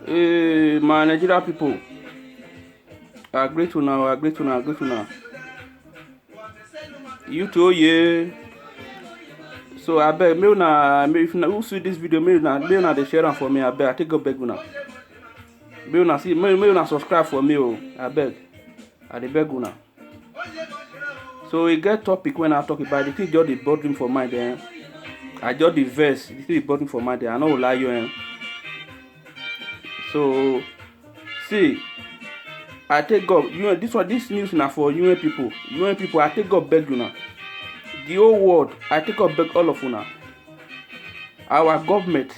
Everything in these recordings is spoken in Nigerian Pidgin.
My Nigeria people, I greet you now, I greet you now, I greet you now. You too, yeah. So I beg, me una, if you see this video, me una dey share am for me. I beg, I take go beg una. Me una see, me una subscribe for me, oh. I beg, I dey beg una. So we get topic when I talk about the thing just dey burden for mind, eh. I just the verse, the thing dey burden for mind, I no go lie you, eh. So see, I take God, this news now for UN people. UN people, I take God beg you now. The whole world, I take God beg all of you now. Our government,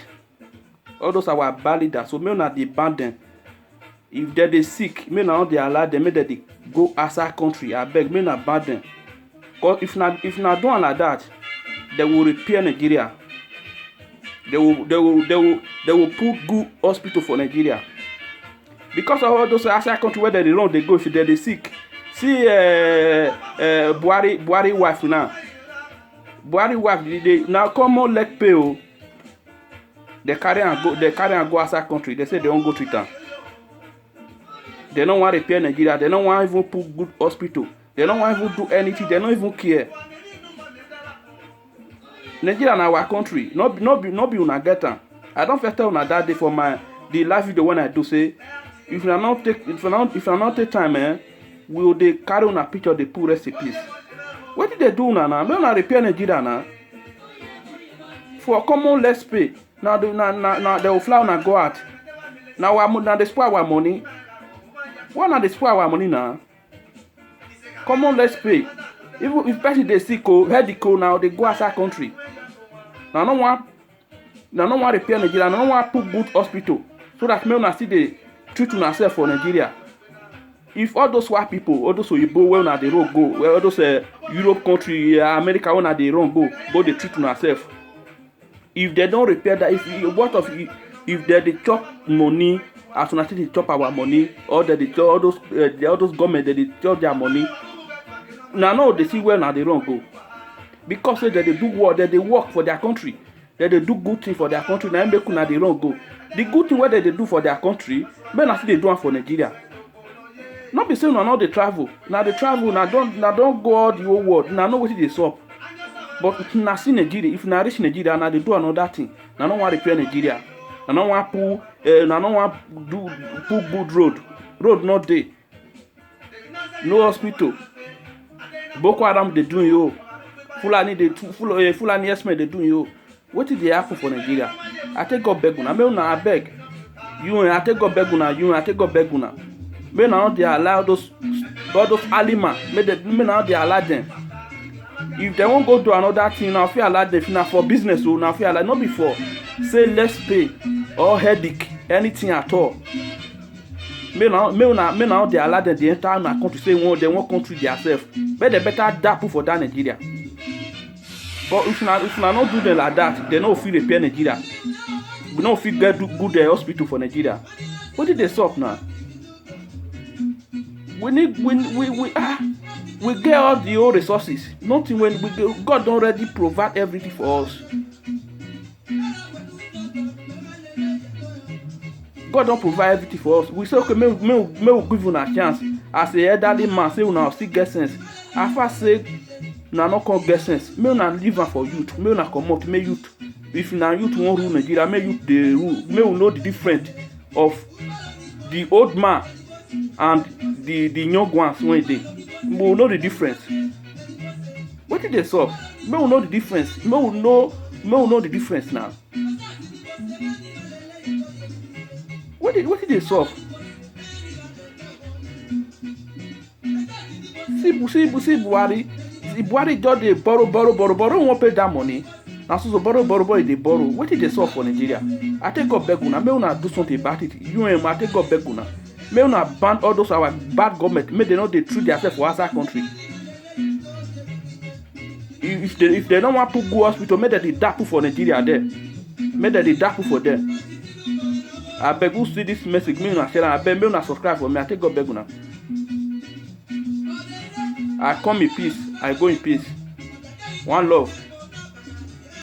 all those our bad leaders, so may not dey ban them. If they sick, may not they allow them, may they go outside country. I beg, may not ban them. Cause if not done like that, they will repair Nigeria. They will put good hospital for Nigeria. Because of all those outside country where they run, they go, if they sick. See Buhari wife now. Buhari wife, they now common leg pay. Oh. They carry and go outside country. They say they won't go treat them. They don't want to repair Nigeria. They don't want even put good hospital. They don't want even do anything. They don't even care. Nigeria na our country. No be una get them. I don't first tell una that day for the live video when I do say, if you not take time, eh, will they carry on a picture they put recipes? What did they do now? They don't repair Nigeria now. For common less pay. Now they will fly and go out. Now they spoil our money. Why not they spoil our money now? Common less pay. Even if person they sick or headache now, they go outside country. Now no one repair Nigeria. No one put good hospital so that may not see the treat on ourselves for Nigeria. If all those white people, all those Oyibo where na the road go, where all those Europe country, America where na the road go the treat on ourselves. If they don't repair that, if they chop money, as soon as they chop our money, or all those government they chop their money. Now no, they see where na the road go. Because they do work, they work for their country, they do good thing for their country. Now make na the road go. The good thing what they do for their country, men na still they do it for Nigeria. Not be saying now they travel. Now they travel. Now don't go all the whole world. Now know what they sup. But if na see Nigeria, if na reach Nigeria, now they do another thing. Now no want repair Nigeria. Now no want put good road. Road not there. No hospital. Boko Haram they doing yo. Fulani Esme they doing yo. What did they happen for Nigeria? I take God beg una. I beg. I take God beg una. I take God beg una. May now they allow all those alima. May now they allow them. If they won't go to another thing, now feel allow them. Now for business, so now feel allow not before. Say less pay or headache, anything at all. May now they allow them the entire country say they won't country themselves. But they better dap for that Nigeria. But if not do them like that, they no feel repair Nigeria. We no feel get good hospital for Nigeria. What did they solve now? We get all the old resources. Nothing when God already provide everything for us. God don't provide everything for us. We say okay, may give you a chance. As a elderly man, say we now still get sense. I first say na no come get sense. May una leave am for youth. May una comot. May youth. If na youth wan rule Nigeria, may youth dey rule. May we know the difference of the old man and the young ones when they. We will know the difference. What did they solve? May we know the difference. May we know the difference now. What did they solve? See Buhari. Buhari just dey borrow, won't pay that money. Now so borrow, they borrow. What did they solve for Nigeria? I take God beg una. May una do something about it. I take God beg una. May una ban all those our bad government. May they not they treat themselves for outside country. If they don't want to go hospital, may they dapu for Nigeria there. May they dapu for them. I beg you see this message. May una share. I beg may una subscribe for me. I take God beg una. I come in peace. I go in peace. One love.